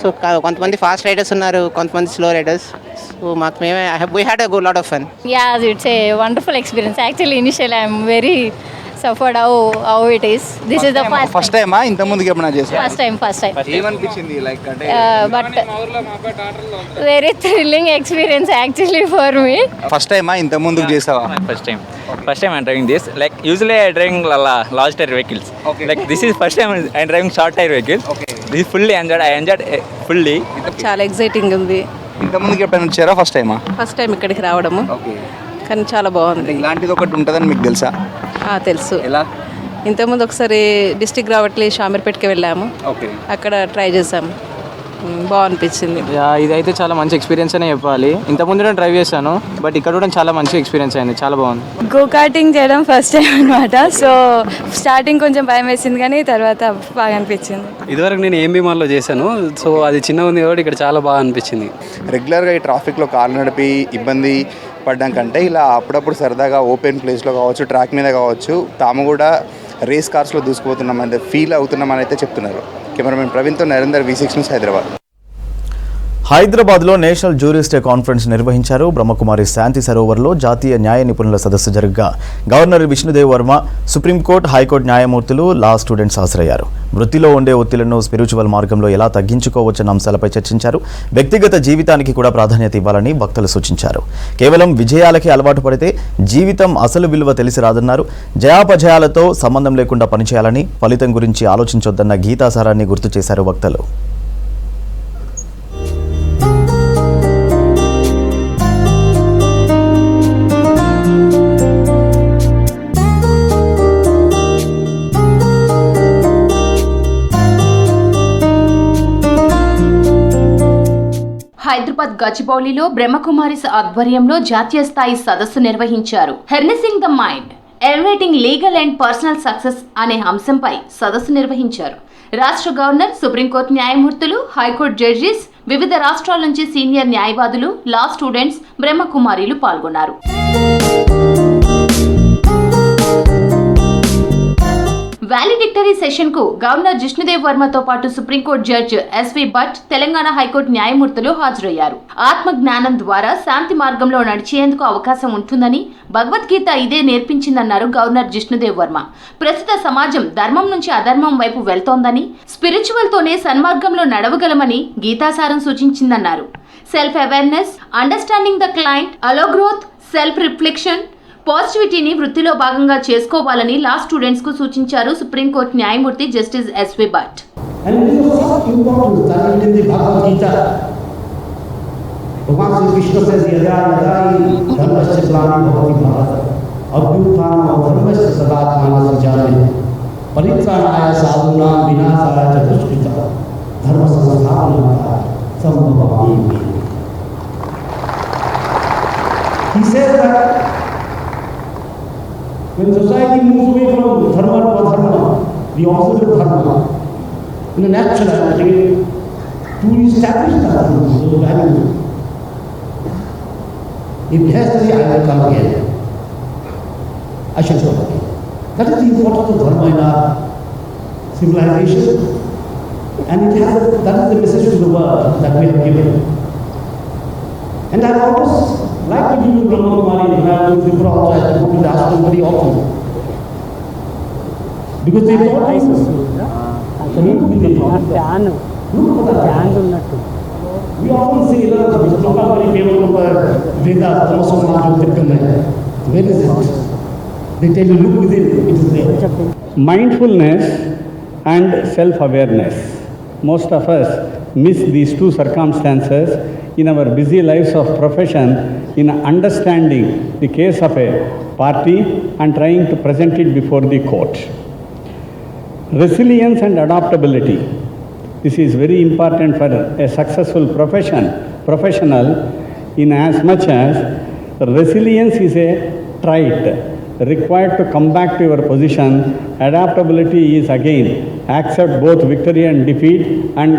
సో కొంతమంది ఫాస్ట్ రైడర్స్ ఉన్నారు, కొంతమంది స్లో రైడర్స్. సో మాకు మేమే we had a good lot of fun. Yeah, it's a wonderful experience. Actually, initially I'm very suffered how it is. This is the first టైమా? ఇంత ముందుకు ఎప్పుడైనా చేశారా? first time. ఏమనిపించింది లైక్ అంటే? But very thrilling experience actually for me. First టైమా? ఇంత ముందుకు చేసావా? First time I'm driving this. Like usually I driving large tire vehicles. Like this is first time I'm driving short tire vehicles. This is fully enjoyed. I enjoyed fully. చాలా exciting ఉంది. ఇంత ముందుకు ఎప్పుడైనా వచ్చారా? ఫస్ట్ టైమా? First time ఇక్కడికి రావడము. కానీ చాలా బాగుంది. ఇలాంటిది ఒకటి ఉంటుందని మీకు తెలుసా? తెలుసు. ఎలా? ఇంతకుముందు ఒకసారి డిస్ట్రిక్ట్ రావట్లే షామీర్పేటకి వెళ్ళాము, అక్కడ ట్రై చేసాము, బాగా అనిపించింది. ఇదైతే చాలా మంచి ఎక్స్పీరియన్స్ అనే చెప్పాలి. ఇంతకుముందు నేను డ్రైవ్ చేశాను, బట్ ఇక్కడ కూడా చాలా మంచి ఎక్స్పీరియన్స్ అయింది, చాలా బాగుంది. గో కార్టింగ్ చేయడం ఫస్ట్ టైం అనమాట. సో స్టార్టింగ్ కొంచెం భయం వేసింది కానీ తర్వాత బాగా అనిపించింది. ఇదివరకు నేను ఎంబీమార్లో చేశాను, సో అది చిన్న ఉంది కాబట్టి ఇక్కడ చాలా బాగా అనిపించింది. రెగ్యులర్గా ఈ ట్రాఫిక్లో కార్లు నడిపి ఇబ్బంది పడ్డం కంటే ఇలా అప్పుడప్పుడు సరదాగా ఓపెన్ ప్లేస్లో కావచ్చు, ట్రాక్ మీద కావచ్చు, తాము కూడా రేస్ కార్స్లో దూసుకుపోతున్నామని ఫీల్ అవుతున్నామని అయితే చెప్తున్నారు. కెమెరామెన్ ప్రవీణ్తో నరేందర్, V6 న్యూస్, హైదరాబాద్. హైదరాబాద్లో నేషనల్ జ్యూరిస్ట్ కాన్ఫరెన్స్ నిర్వహించారు. బ్రహ్మకుమారి శాంతి సరోవర్లో జాతీయ న్యాయ నిపుణుల సదస్సు జరగగా governor Vishnudev Varma, supreme court, high court న్యాయమూర్తులు, లా స్టూడెంట్స్ హాజరయ్యారు. వృత్తిలో ఉండే ఒత్తిళ్లను స్పిరిచువల్ మార్గంలో ఎలా తగ్గించుకోవచ్చన్న అంశాలపై చర్చించారు. వ్యక్తిగత జీవితానికి కూడా ప్రాధాన్యత ఇవ్వాలని వక్తలు సూచించారు. కేవలం విజయాలకి అలవాటు పడితే జీవితం అసలు విలువ తెలిసి రాదన్నారు. జయాపజయాలతో సంబంధం లేకుండా పనిచేయాలని, ఫలితం గురించి ఆలోచించొద్దన్న గీతాసారాన్ని గుర్తు చేశారు వక్తలు. హైదరాబాద్ గచ్చిబౌలిలో బ్రహ్మకుమారిస్ ఆధ్వర్యంలో జాతీయ స్థాయి సదస్సు నిర్వహించారు. Harnessing the mind, elevating legal and personal success అనే అంశంపై సదస్సు నిర్వహించారు. రాష్ట్ర గవర్నర్, సుప్రీంకోర్టు న్యాయమూర్తులు, హైకోర్టు జడ్జిస్, వివిధ రాష్ట్రాల నుంచి సీనియర్ న్యాయవాదులు, లా స్టూడెంట్స్, బ్రహ్మకుమారీలు పాల్గొన్నారు. వాలిడిక్టరీ సెషన్ కు గవర్నర్ జిష్ణుదేవ్ వర్మతో పాటు supreme court judge SV Bhat, Telangana high court న్యాయమూర్తులు హాజరయ్యారు. ఆత్మ జ్ఞానం ద్వారా శాంతి మార్గంలో నడిచేందుకు అవకాశం ఉంటుందని భగవద్గీత ఇదే నేర్పించిందన్నారు గవర్నర్ జిష్ణుదేవ్ వర్మ. ప్రస్తుత సమాజం ధర్మం నుంచి అధర్మం వైపు వెళ్తోందని, స్పిరిచువల్ తోనే సన్మార్గంలో నడవగలమని గీతాసారం సూచించిందన్నారు. Self awareness, understanding the client, allow growth, self reflection, పాజిటివిటీని వృత్తిలో భాగంగా చేసుకోవాలని లా స్టూడెంట్స్ కు సూచించారు సుప్రీంకోర్టు న్యాయమూర్తి justice SV Bhat. When society moves away from dharma to adharma, the opposite of dharma, in a natural way, to establish the dharma, those values. If he has to say, I will come again, I shall come again. That is the importance of dharma in our civilization, and that is the message to the world that we have given. And I always like to give you Brahma Kumari and I will Tripura also. I go to the ashram very often. Because they taught us. We often say, Brahma Kumari came over Veda, Tamasam Jyotirgamay. Where is it? They tell you, look within, it is there. Mindfulness and self-awareness. Most of us miss these two circumstances in our busy lives of profession in understanding the case of a party and trying to present it before the court. Resilience and adaptability. This is very important for a successful professional in as much as resilience is a trait required to come back to your position. Adaptability is again accept both victory and defeat and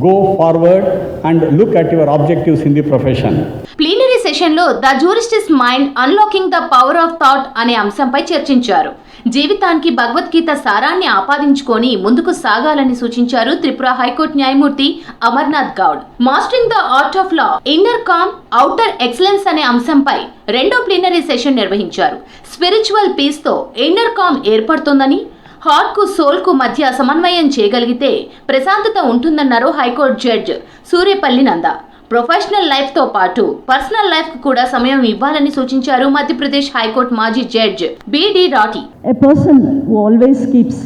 go forward and look at your objectives in the profession. Plenary సెషన్లో the jurist's mind unlocking the power of thought అనే అంశంపై చర్చించారు. జీవితానికి భగవద్గీత సారాన్ని ఆపాదించుకొని ముందుకు సాగాలని సూచించారు Tripura high court న్యాయమూర్తి Amarnath Goud. Mastering the art of law, inner calm, outer excellence అనే అంశంపై రెండో ప్లీనరీ సెషన్ నిర్వహించారు. స్పిరిచువల్ పీస్ తో ఇన్నర్ కామ్ ఏర్పడుతోందని, హార్ట్ కు సోల్ కు మధ్య సమన్వయం చేయగలిగితే ప్రశాంతత ఉంటుందన్నారు high court judge Suryapalli Nanda. Professional life తో పాటు పర్సనల్ లైఫ్ కు కూడా సమయం ఇవ్వాలని సూచించారు మధ్యప్రదేశ్ హైకోర్టు మాజీ judge B D Rathi. A person who always keeps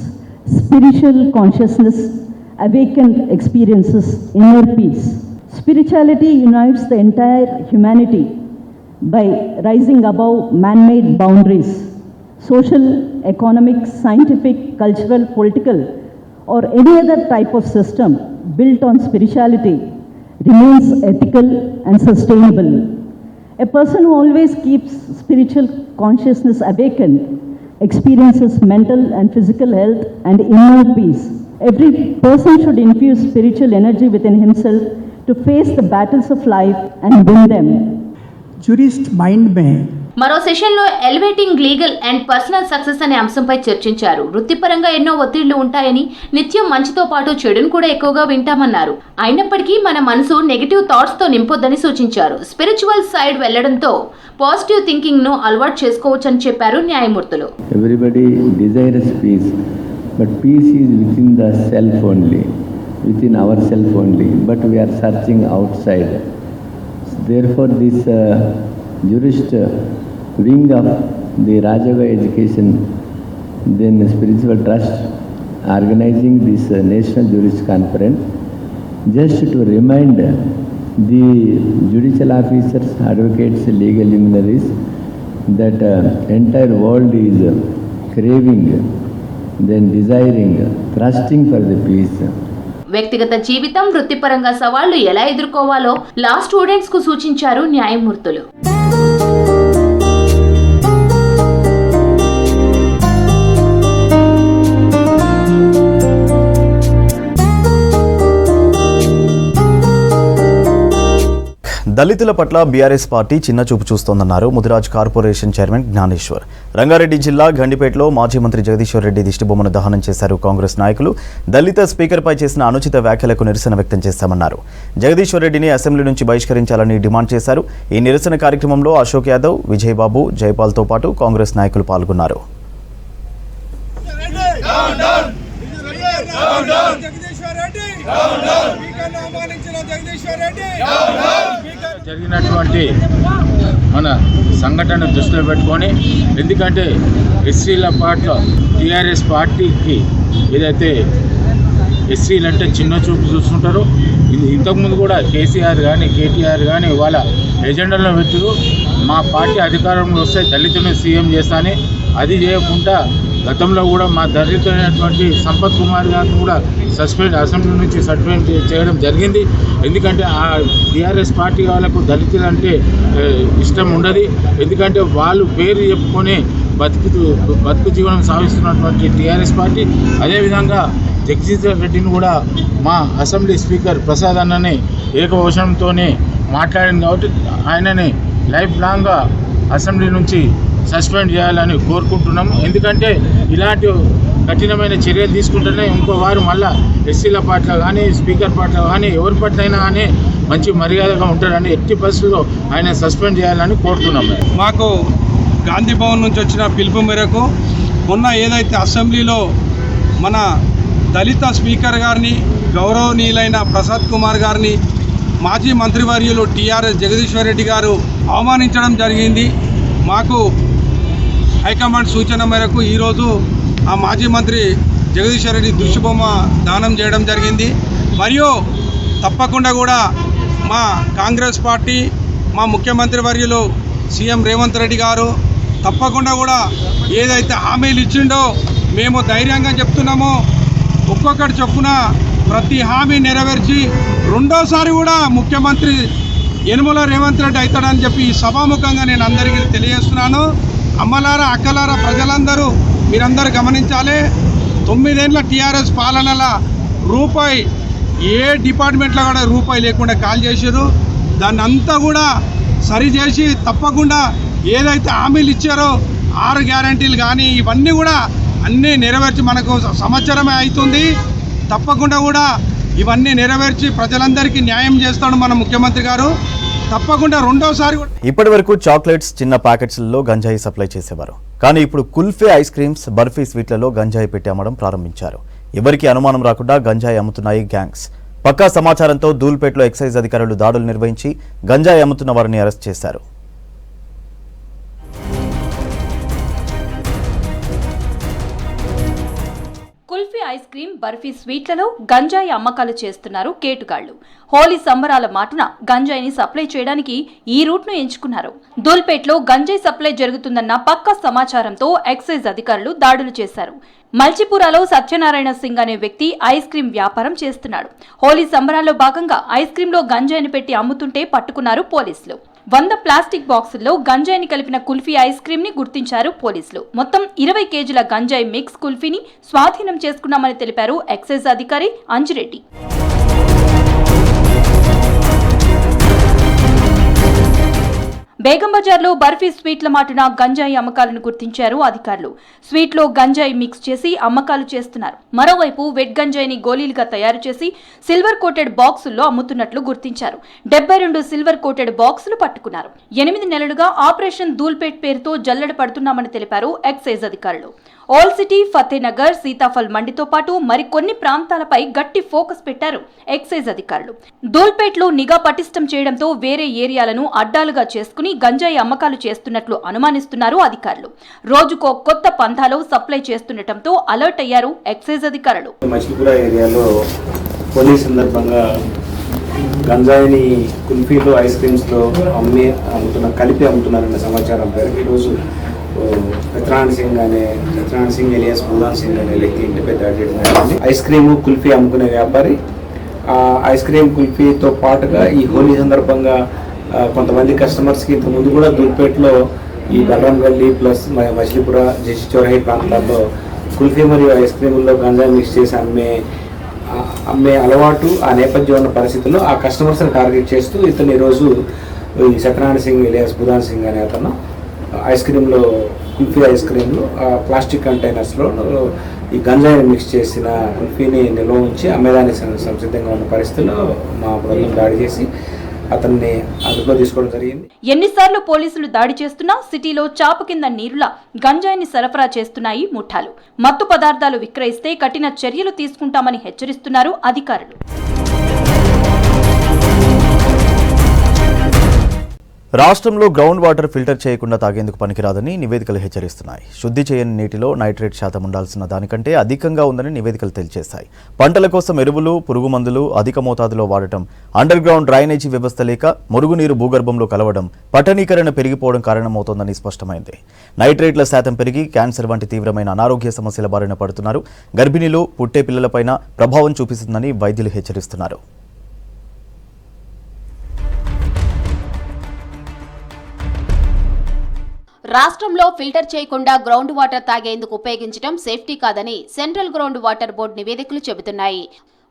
spiritual consciousness, awakened experiences inner peace. Spirituality unites the entire humanity by rising above man-made boundaries. Social, economic, scientific, cultural, political, or any other type of system built on spirituality remains ethical and sustainable. A person who always keeps spiritual consciousness awakened experiences mental and physical health and inner peace. Every person should infuse spiritual energy within himself to face the battles of life and win them. Jurist mind mein మరో సెషన్లో elevating legal and personal success అనే అంశంపై చర్చించారు. వృత్తిపరంగా ఎన్నో ఒత్తిళ్లు ఉంటాయని, నిత్యం మంచితో పాటు చెడును కూడా ఎక్కువగా వింటామన్నారు. అయినప్పటికీ మన మనసు నెగటివ్ థాట్స్ తో నింపొద్దని సూచించారు. స్పిరిచువల్ సైడ్ వెళ్లడంతో పాజిటివ్ థింకింగ్ ను అలవాటు చేసుకోవచ్చని చెప్పారు న్యాయమూర్తులు. Everybody desires peace, but peace is within the self only, within ourself only, but we are searching outside. Therefore this jurist wing of the Rajaga Education, then Spiritual Trust, organizing this National Jurist Conference, just to remind the judicial officers, advocates, legal luminaries, that entire world is craving, then desiring, thrusting for the peace. వ్యక్తిగత జీవితం, వృత్తిపరంగా సవాళ్లు ఎలా ఎదుర్కోవాలో లా students కు సూచించారు న్యాయమూర్తులు. దళితుల పట్ల బీఆర్ఎస్ పార్టీ చిన్నచూపు చూస్తోందన్నారు ముదిరాజ్ కార్పొరేషన్ చైర్మన్ జ్ఞానేశ్వర్. రంగారెడ్డి జిల్లా గండిపేటలో మాజీ మంత్రి జగదీశ్వర్ రెడ్డి దిష్టిబొమ్మను దహనం చేశారు కాంగ్రెస్ నాయకులు. దళిత స్పీకర్పై చేసిన అనుచిత వ్యాఖ్యలకు నిరసన వ్యక్తం చేశామన్నారు. జగదీశ్వర్ రెడ్డిని అసెంబ్లీ నుంచి బహిష్కరించాలని డిమాండ్ చేశారు. ఈ నిరసన కార్యక్రమంలో అశోక్ యాదవ్, విజయబాబు, జైపాల్తో పాటు కాంగ్రెస్ నాయకులు పాల్గొన్నారు. జరిగినటువంటి మన సంఘటన దృష్టిలో పెట్టుకొని, ఎందుకంటే ఎస్సీల పట్ల టీఆర్ఎస్ పార్టీకి ఏదైతే ఎస్సీలు అంటే చిన్న చూపు చూస్తుంటారో, ఇంతకుముందు కూడా కేసీఆర్ కానీ కేటీఆర్ కానీ వాళ్ళ ఎజెండాలో పెట్టారు. మా పార్టీ అధికారంలో వస్తే దళితులను సీఎం చేస్తానని, అది చేయకుండా గతంలో కూడా మా దళితులైనటువంటి సంపత్ కుమార్ గారిని కూడా అసెంబ్లీ నుంచి సస్పెండ్ చేయడం జరిగింది. ఎందుకంటే ఆ టీఆర్ఎస్ పార్టీ వాళ్ళకు దళితులు అంటే ఇష్టం ఉండదు. ఎందుకంటే వాళ్ళు పేరు చెప్పుకొని బతుకు జీవనం సాగిస్తున్నటువంటి టీఆర్ఎస్ పార్టీ. అదేవిధంగా జగదీశ్వర్ రెడ్డిని కూడా మా అసెంబ్లీ స్పీకర్ ప్రసాద్ అన్నని ఏకవచనంతోనే మాట్లాడింది కాబట్టి ఆయనని లైఫ్ లాంగ్గా అసెంబ్లీ నుంచి సస్పెండ్ చేయాలని కోరుకుంటున్నాము. ఎందుకంటే ఇలాంటి కఠినమైన చర్యలు తీసుకుంటేనే ఇంకో వారు మళ్ళీ ఎస్సీల పట్ల కానీ స్పీకర్ పట్ల కానీ ఎవరి పట్ల అయినా కానీ మంచి మర్యాదగా ఉంటారని ఎట్టి పరిస్థితుల్లో ఆయన సస్పెండ్ చేయాలని కోరుతున్నాము. మాకు గాంధీ భవన్ నుంచి వచ్చిన పిలుపు మేరకు మొన్న ఏదైతే అసెంబ్లీలో మన దళిత స్పీకర్ గారిని, గౌరవనీయులైన ప్రసాద్ కుమార్ గారిని మాజీ మంత్రివర్యులు టీఆర్ఎస్ జగదీశ్వర్ రెడ్డి గారు అవమానించడం జరిగింది. మాకు హైకమాండ్ సూచన మేరకు ఈరోజు ఆ మాజీ మంత్రి జగదీశ్వర్ రెడ్డి దిష్టిబొమ్మ దానం చేయడం జరిగింది. మరియు తప్పకుండా కూడా మా కాంగ్రెస్ పార్టీ, మా ముఖ్యమంత్రి వర్యులు సీఎం రేవంత్ రెడ్డి గారు తప్పకుండా కూడా ఏదైతే హామీలు ఇచ్చిండో మేము ధైర్యంగా చెప్తున్నామో, ఒక్కొక్కటి చొప్పున ప్రతి హామీ నెరవేర్చి రెండోసారి కూడా ముఖ్యమంత్రి యనుమల రేవంత్ రెడ్డి అవుతాడని చెప్పి ఈ సభాముఖంగా నేను అందరికీ తెలియజేస్తున్నాను. అమ్మలారా, అక్కలారా, ప్రజలందరూ మీరందరూ గమనించాలి. 9 ఏళ్ళ టీఆర్ఎస్ పాలనల రూపాయి ఏ డిపార్ట్మెంట్లో కూడా రూపాయి లేకుండా కాల్ చేశారు. దాన్ని అంతా కూడా సరిచేసి తప్పకుండా ఏదైతే హామీలు ఇచ్చారో 6 గ్యారంటీలు కానీ ఇవన్నీ కూడా అన్నీ నెరవేర్చి, మనకు సంవత్సరమే అవుతుంది, తప్పకుండా కూడా ఇవన్నీ నెరవేర్చి ప్రజలందరికీ న్యాయం చేస్తాడు మన ముఖ్యమంత్రి గారు. తప్పకుండా రెండోసారి కూడా. ఇప్పటి వరకు చాక్లెట్స్, చిన్న ప్యాకెట్స్లలో గంజాయి సప్లై చేసేవారు. కానీ ఇప్పుడు కుల్ఫీ ఐస్ క్రీమ్స్, బర్ఫీ స్వీట్లలో గంజాయి పెట్టి అమ్మడం ప్రారంభించారు. ఎవరికి అనుమానం రాకుండా గంజాయి అమ్ముతున్నాయి గ్యాంగ్స్. పక్కా సమాచారంతో దూల్పేటలో ఎక్సైజ్ అధికారులు దాడులు నిర్వహించి గంజాయి అమ్ముతున్న వారిని అరెస్ట్ చేశారు. కుల్ఫీ ఐస్ క్రీమ్, బర్ఫీ స్వీట్లలో గంజాయి అమ్మకాలు చేస్తున్నారు కేటుగాళ్లు. హోలీ సంబరాల మాటున గంజాయిని సప్లై చేయడానికి ఈ రూట్ను ఎంచుకున్నారు. దూల్పేట్లో గంజాయి సప్లై జరుగుతుందన్న పక్కా సమాచారంతో ఎక్సైజ్ అధికారులు దాడులు చేశారు. మల్చిపురాలో సత్యనారాయణ సింగ్ అనే వ్యక్తి ఐస్ క్రీం వ్యాపారం చేస్తున్నాడు. హోలీ సంబరాల్లో భాగంగా ఐస్ క్రీంలో గంజాయిని పెట్టి అమ్ముతుంటే పట్టుకున్నారు పోలీసులు. 100 ప్లాస్టిక్ బాక్సుల్లో గంజాయిని కలిపిన కుల్ఫీ ఐస్ క్రీమ్ ని గుర్తించారు పోలీసులు. మొత్తం 20 కేజీల గంజాయి మిక్స్ కుల్ఫీని స్వాధీనం చేసుకున్నామని తెలిపారు ఎక్సైజ్ అధికారి అంజిరెడ్డి. బేగం బజార్లో బర్ఫీ స్వీట్ల మాటున గంజాయి అమ్మకాలను గుర్తించారు అధికారులు. స్వీట్లో గంజాయి మిక్స్ చేసి అమ్మకాలు చేస్తున్నారు. మరోవైపు వెట్ గంజాయిని గోళీలుగా తయారు చేసి సిల్వర్ కోటెడ్ బాక్సుల్లో అమ్ముతున్నట్లు గుర్తించారు. 72 సిల్వర్ కోటెడ్ బాక్సులు పట్టుకున్నారు. 8 నెలలుగా ఆపరేషన్ దూల్పేట్ పేరుతో జల్లెడ పడుతున్నామని తెలిపారు ఎక్సైజ్ అధికారులు. ఓల్డ్ సిటీ, ఫతేనగర్, సీతాఫల్ మండితో పాటు మరికొన్ని ప్రాంతాలపై గట్టి ఫోకస్ పెట్టారు ఎక్సైజ్ అధికారులు. దూల్పేట్లో నిఘా పటిష్టం చేయడంతో వేరే ఏరియాలను అడ్డాలుగా చేసుకుని గంజాయి అమ్మకాలు చేస్తున్నట్లు అనుమానిస్తున్నారు అధికారులు. రోజుకో కొత్త పంథాలో సప్లై చేస్తుండటంతో అలర్ట్ అయ్యారు ఎక్సైజ్ అధికారులు. మచిలీపురం ఏరియాలో హోలీ సందర్భంగా గంజాయిని కుల్ఫీలో, ఐస్ క్రీమ్స్లో కలిపి అమ్ముతున్నారన్న సమాచారం పేరు ఈరోజు సత్యనారాయణ సింగ్ ఎలియాస్ బూలాన్ సింగ్ అనే వ్యక్తి ఇంటిపై దాడి చేయడం జరిగింది. ఐస్ క్రీము, కుల్ఫీ అమ్ముకునే వ్యాపారి ఐస్ క్రీమ్, కుల్ఫీతో పాటుగా ఈ హోలీ సందర్భంగా కొంతమంది కస్టమర్స్కి ఇంతకుముందు కూడా దూల్పేటలో ఈ బలరాం గల్లీ ప్లస్ మచిలీపుర, జెసి చౌరహి ప్రాంతాల్లో కుల్ఫీ మరియు ఐస్ క్రీముల్లో గంజాయి మిక్స్ చేసి అమ్మే అమ్మే అలవాటు, ఆ నేపథ్యం ఉన్న పరిస్థితుల్లో ఆ కస్టమర్స్ని టార్గెట్ చేస్తూ ఇతను ఈరోజు ఈ సత్యనారాయణ సింగ్ ఇలియాస్ బుధాన్ సింగ్ అనే అతను ఐస్ క్రీమ్లో, కుల్ఫీ ఐస్ క్రీమ్లో ప్లాస్టిక్ కంటైనర్స్లో ఈ గంజాయిని మిక్స్ చేసిన కుల్ఫీని నిల్వ ఉంచి అమ్మేదానికి సంసిద్ధంగా ఉన్న పరిస్థితుల్లో మా బృందం దాడి చేసి అతన్ని అదుపులో తీసుకోవడం జరిగింది. ఎన్నిసార్లు పోలీసులు దాడి చేస్తున్నా సిటీలో చాప కింద నీరులా గంజాయిని సరఫరా చేస్తున్నాయి ముఠాలు. మత్తు పదార్థాలు విక్రయిస్తే కఠిన చర్యలు తీసుకుంటామని హెచ్చరిస్తున్నారు అధికారులు. రాష్ట్రంలో గ్రౌండ్ వాటర్ ఫిల్టర్ చేయకుండా తాగేందుకు పనికిరాదని నివేదికలు హెచ్చరిస్తున్నాయి. శుద్ధి చేయని నీటిలో నైట్రేట్ శాతం ఉండాల్సిన దానికంటే అధికంగా ఉందని నివేదికలు తేల్చేశాయి. పంటల కోసం ఎరువులు, పురుగు మందులు అధిక మోతాదులో వాడటం, అండర్ గ్రౌండ్ డ్రైనేజీ వ్యవస్థ లేక మురుగునీరు భూగర్భంలో కలవడం, పట్టణీకరణ పెరిగిపోవడం కారణమవుతోందని స్పష్టమైంది. నైట్రేట్ల శాతం పెరిగి క్యాన్సర్ వంటి తీవ్రమైన అనారోగ్య సమస్యల బారిన పడుతున్నారు. గర్భిణీలు, పుట్టే పిల్లలపైన ప్రభావం చూపిస్తుందని వైద్యులు హెచ్చరిస్తున్నారు. రాష్ట్రంలో ఫిల్టర్ చేయకుండా గ్రౌండ్ వాటర్ తాగేందుకు ఉపయోగించడం సేఫ్టీ కాదని సెంట్రల్ గ్రౌండ్ వాటర్ బోర్డు నివేదికలు చెబుతున్నాయి.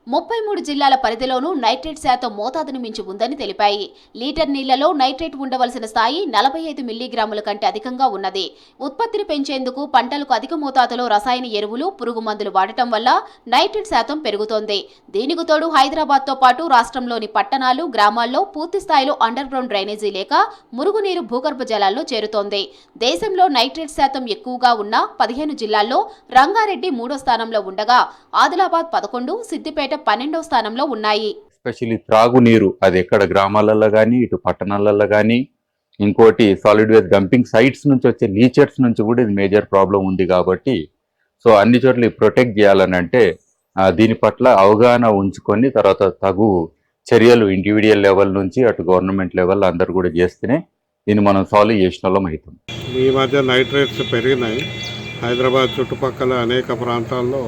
33 జిల్లాల పరిధిలోనూ నైట్రేట్ శాతం మోతాదును మించి ఉందని తెలిపాయి. లీటర్ నీళ్లలో నైట్రేట్ ఉండవలసిన స్థాయి 45 మిల్లీగ్రాముల కంటే అధికంగా ఉన్నది. ఉత్పత్తిని పెంచేందుకు పంటలకు అధిక మోతాదులో రసాయన ఎరువులు, పురుగు మందులు వాడటం వల్ల నైట్రేట్ శాతం పెరుగుతోంది. దీనికి తోడు హైదరాబాద్తో పాటు రాష్ట్రంలోని పట్టణాలు, గ్రామాల్లో పూర్తి స్థాయిలో అండర్ గ్రౌండ్ డ్రైనేజీ లేక మురుగునీరు భూగర్భ జలాల్లో చేరుతోంది. దేశంలో నైట్రేట్ శాతం ఎక్కువగా ఉన్న 15 జిల్లాల్లో రంగారెడ్డి 3వ స్థానంలో ఉండగా ఆదిలాబాద్ 11, సిద్దిపేట 12వ స్థానంలో ఉన్నాయి. ఎస్పెషల్లీ త్రాగునీరు అది ఎక్కడ గ్రామాలలో కానీ ఇటు పట్టణాలలో కానీ, ఇంకోటి సాలిడ్ వేస్ట్ డంపింగ్ సైట్స్ నుంచి వచ్చే లీచర్స్ నుంచి కూడా ఇది మేజర్ ప్రాబ్లం ఉంది. కాబట్టి సో అన్ని చోట్ల ప్రొటెక్ట్ చేయాలని అంటే దీని పట్ల అవగాహన ఉంచుకొని తర్వాత తగు చర్యలు ఇండివిజువల్ లెవెల్ నుంచి అటు గవర్నమెంట్ లెవెల్ అందరు కూడా చేస్తేనే దీన్ని మనం సాల్వ్ చేసిన వాళ్ళం అవుతాం. ఈ మధ్య నైట్రేట్స్ పెరిగినాయి. హైదరాబాద్ చుట్టుపక్కల అనేక ప్రాంతాల్లో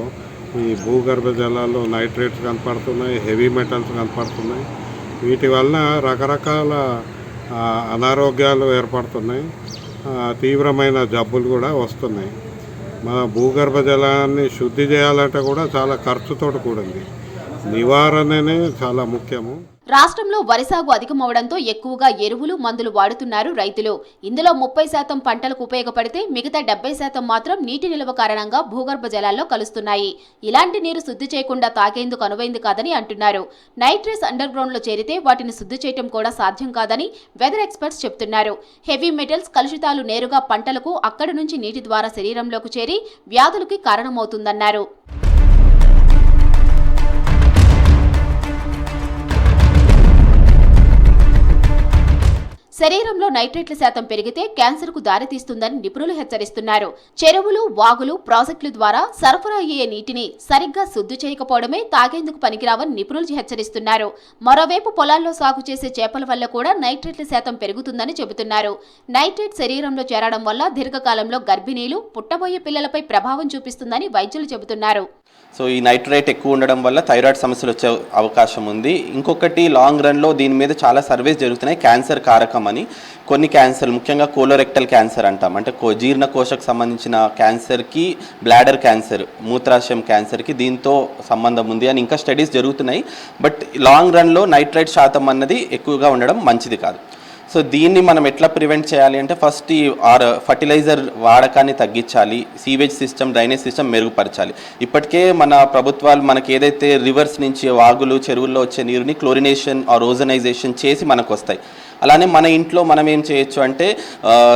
ఈ భూగర్భ జలాల్లో నైట్రేట్స్ కనపడుతున్నాయి, హెవీ మెటల్స్ కనపడుతున్నాయి. వీటి వలన రకరకాల అనారోగ్యాలు ఏర్పడుతున్నాయి, తీవ్రమైన జబ్బులు కూడా వస్తున్నాయి. మన భూగర్భ జలాన్ని శుద్ధి చేయాలంటే కూడా చాలా ఖర్చుతో కూడింది. నివారణనే చాలా ముఖ్యము. రాష్ట్రంలో వరి సాగు అధికమవడంతో ఎక్కువగా ఎరువులు, మందులు వాడుతున్నారు రైతులు. ఇందులో 30% పంటలకు ఉపయోగపడితే మిగతా 70% మాత్రం నీటి నిల్వ కారణంగా భూగర్భ జలాల్లో కలుస్తున్నాయి. ఇలాంటి నీరు శుద్ధి చేయకుండా తాగేందుకు అనువైంది కాదని అంటున్నారు. నైట్రేట్స్ అండర్ గ్రౌండ్ లో చేరితే వాటిని శుద్ధి చేయడం కూడా సాధ్యం కాదని వెదర్ ఎక్స్పర్ట్స్ చెప్తున్నారు. హెవీ మెటల్స్, కలుషితాలు నేరుగా పంటలకు అక్కడి నుంచి నీటి ద్వారా శరీరంలోకి చేరి వ్యాధులకి కారణమవుతుందన్నారు. శరీరంలో నైట్రేట్ల శాతం పెరిగితే క్యాన్సర్కు దారితీస్తుందని నిపుణులు హెచ్చరిస్తున్నారు. చెరువులు, వాగులు, ప్రాజెక్టుల ద్వారా సరఫరా అయ్యే నీటిని సరిగ్గా శుద్ధి చేయకపోవడమే తాగేందుకు పనికిరావని నిపుణులు హెచ్చరిస్తున్నారు. మరోవైపు పొలాల్లో సాగు చేసే చేపల వల్ల కూడా నైట్రేట్ల శాతం పెరుగుతుందని చెబుతున్నారు. నైట్రేట్ శరీరంలో చేరడం వల్ల దీర్ఘకాలంలో గర్భిణీలు, పుట్టబోయే పిల్లలపై ప్రభావం చూపిస్తుందని వైద్యులు చెబుతున్నారు. సో ఈ నైట్రేట్ ఎక్కువ ఉండడం వల్ల థైరాయిడ్ సమస్యలు వచ్చే అవకాశం ఉంది. ఇంకొకటి లాంగ్ రన్లో దీని మీద చాలా సర్వేస్ జరుగుతున్నాయి. క్యాన్సర్ కారకం అని కొన్ని క్యాన్సర్, ముఖ్యంగా కోలోరెక్టల్ క్యాన్సర్ అంటాం, అంటే జీర్ణకోశకు సంబంధించిన క్యాన్సర్కి, బ్లాడర్ క్యాన్సర్, మూత్రాశయం క్యాన్సర్కి దీంతో సంబంధం ఉంది అని ఇంకా స్టడీస్ జరుగుతున్నాయి. బట్ లాంగ్ రన్లో నైట్రేట్ శాతం అన్నది ఎక్కువగా ఉండడం మంచిది కాదు. సో దీన్ని మనం ఎట్లా ప్రివెంట్ చేయాలి అంటే ఫస్ట్ ఈ ఫర్టిలైజర్ వాడకాన్ని తగ్గించాలి, సీవేజ్ సిస్టమ్, డ్రైనేజ్ సిస్టమ్ మెరుగుపరచాలి. ఇప్పటికే మన ప్రభుత్వాలు మనకి ఏదైతే రివర్స్ నుంచి వాగులు, చెరువుల్లో వచ్చే నీరుని క్లోరినేషన్ ఆర్ ఓజనైజేషన్ చేసి మనకు వస్తాయి. అలానే మన ఇంట్లో మనం ఏం చేయొచ్చు అంటే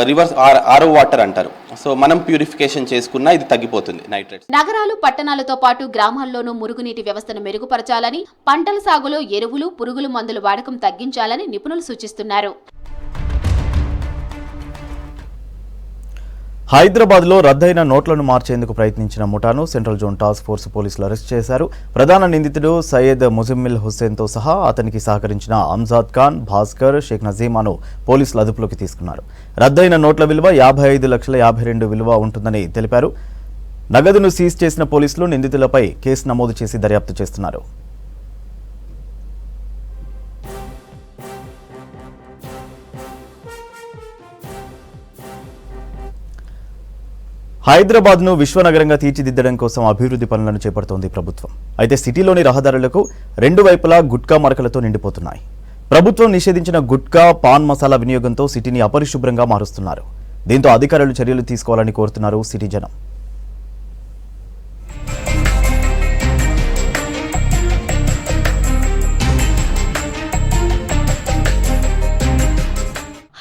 రివర్స్ ఆరో వాటర్ అంటారు. సో మనం ప్యూరిఫికేషన్ చేసుకున్నా ఇది తగ్గిపోతుంది నైట్రేట్స్. నగరాలు, పట్టణాలతో పాటు గ్రామాల్లోనూ మురుగునీటి వ్యవస్థను మెరుగుపరచాలని, పంటల సాగులో ఎరువులు, పురుగుల మందుల వాడకం తగ్గించాలని నిపుణులు సూచిస్తున్నారు. హైదరాబాద్లో రద్దయిన నోట్లను మార్చేందుకు ప్రయత్నించిన ముఠాను సెంట్రల్ జోన్ టాస్క్ ఫోర్స్ పోలీసులు అరెస్ట్ చేశారు. ప్రధాన నిందితుడు సయ్యద్ ముజమ్మిల్ హుస్సేన్తో సహా అతనికి సహకరించిన అంజాద్ ఖాన్, భాస్కర్, షేక్ నజీమాను పోలీసులు అదుపులోకి తీసుకున్నారు. రద్దయిన నోట్ల విలువ 55,52,000 విలువ ఉంటుందని తెలిపారు. నగదును సీజ్ చేసిన పోలీసులు నిందితులపై కేసు నమోదు చేసి దర్యాప్తు చేస్తున్నారు. హైదరాబాద్ను విశ్వనగరంగా తీర్చిదిద్దడం కోసం అభివృద్ధి పనులను చేపడుతోంది ప్రభుత్వం. అయితే సిటీలోని రహదారులకు రెండు వైపులా గుట్కా మరకలతో నిండిపోతున్నాయి. ప్రభుత్వం నిషేధించిన గుట్కా, పాన్ మసాలా వినియోగంతో సిటీని అపరిశుభ్రంగా మారుస్తున్నారు. దీంతో అధికారులు చర్యలు తీసుకోవాలని కోరుతున్నారు సిటీ జనం.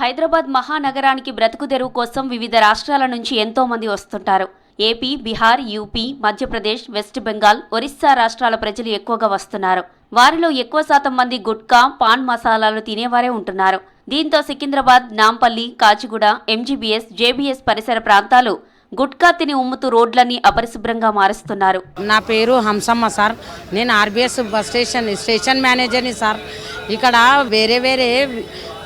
హైదరాబాద్ మహానగరానికి బ్రతుకుదెరువు కోసం వివిధ రాష్ట్రాల నుంచి ఎంతో మంది వస్తుంటారు. AP, Bihar, UP, Madhya Pradesh, west Bengal, Orissa రాష్ట్రాల ప్రజలు ఎక్కువగా వస్తున్నారు. వారిలో ఎక్కువ శాతం మంది గుట్కా, పాన్ మసాలాలు తినేవారే ఉంటున్నారు. దీంతో సికింద్రాబాద్, నాంపల్లి, కాచిగూడ, ఎంజీబీఎస్, జేబీఎస్ పరిసర ప్రాంతాలు గుట్కా తిని ఉమ్ముతూ రోడ్లన్నీ అపరిశుభ్రంగా మారుస్తున్నారు. నా పేరు హంసమ్మ సార్. నేను ఆర్బీఎస్ బస్ స్టేషన్ మేనేజర్ని సార్. ఇక్కడ వేరే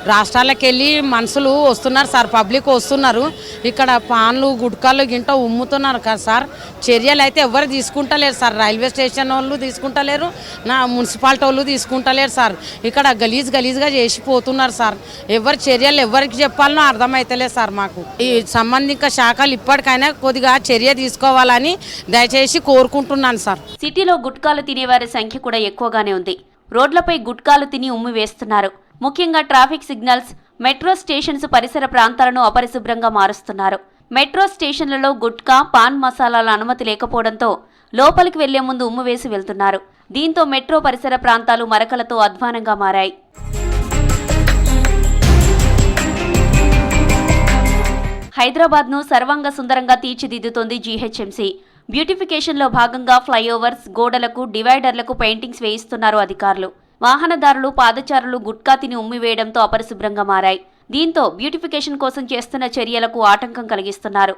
రాష్ట్రాలకు వెళ్ళి మనుషులు వస్తున్నారు సార్, పబ్లిక్ వస్తున్నారు. ఇక్కడ పాన్లు, గుట్కాలు గింట ఉమ్ముతున్నారు కదా సార్. చర్యలు అయితే ఎవరు తీసుకుంటలేరు సార్. రైల్వే స్టేషన్ వాళ్ళు తీసుకుంటలేరు, నా మున్సిపాలిటీ వాళ్ళు తీసుకుంటలేరు సార్. ఇక్కడ గలీజ్గా చేసిపోతున్నారు సార్. ఎవరి చర్యలు ఎవరికి చెప్పాలనో అర్థమైతలేదు సార్. మాకు ఈ సంబంధిత శాఖలు ఇప్పటికైనా కొద్దిగా చర్య తీసుకోవాలని దయచేసి కోరుకుంటున్నాను సార్. సిటీలో గుట్కాలు తినేవారి సంఖ్య కూడా ఎక్కువగానే ఉంది. రోడ్లపై గుట్కాలు తిని ఉమ్మి వేస్తున్నారు. ముఖ్యంగా ట్రాఫిక్ సిగ్నల్స్, మెట్రో స్టేషన్స్ పరిసర ప్రాంతాలను అపరిశుభ్రంగా మారుస్తున్నారు. మెట్రో స్టేషన్లలో గుట్కా, పాన్ మసాలాల అనుమతి లేకపోవడంతో లోపలికి వెళ్లే ముందు ఉమ్ము వేసి వెళ్తున్నారు. దీంతో మెట్రో పరిసర ప్రాంతాలు మరకలతో అధ్వానంగా మారాయి. హైదరాబాద్ను సర్వాంగ సుందరంగా తీర్చిదిద్దుతోంది జీహెచ్ఎంసీ. బ్యూటిఫికేషన్లో భాగంగా ఫ్లైఓవర్స్, గోడలకు, డివైడర్లకు పెయింటింగ్స్ వేయిస్తున్నారు అధికారులు. వాహనదారులు, పాదచారులు గుట్కా తిని ఉమ్మివేయడంతో అపరిశుభ్రంగా మారాయి. దీంతో బ్యూటిఫికేషన్ కోసం చేస్తున్న చర్యలకు ఆటంకం కలిగిస్తున్నారు.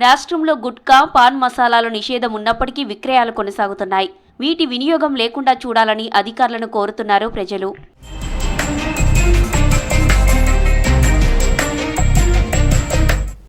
రాష్ట్రంలో గుట్కా, పాన్ మసాలాల నిషేధం ఉన్నప్పటికీ విక్రయాలు కొనసాగుతున్నాయి. వీటి వినియోగం లేకుండా చూడాలని అధికారులను కోరుతున్నారు ప్రజలు.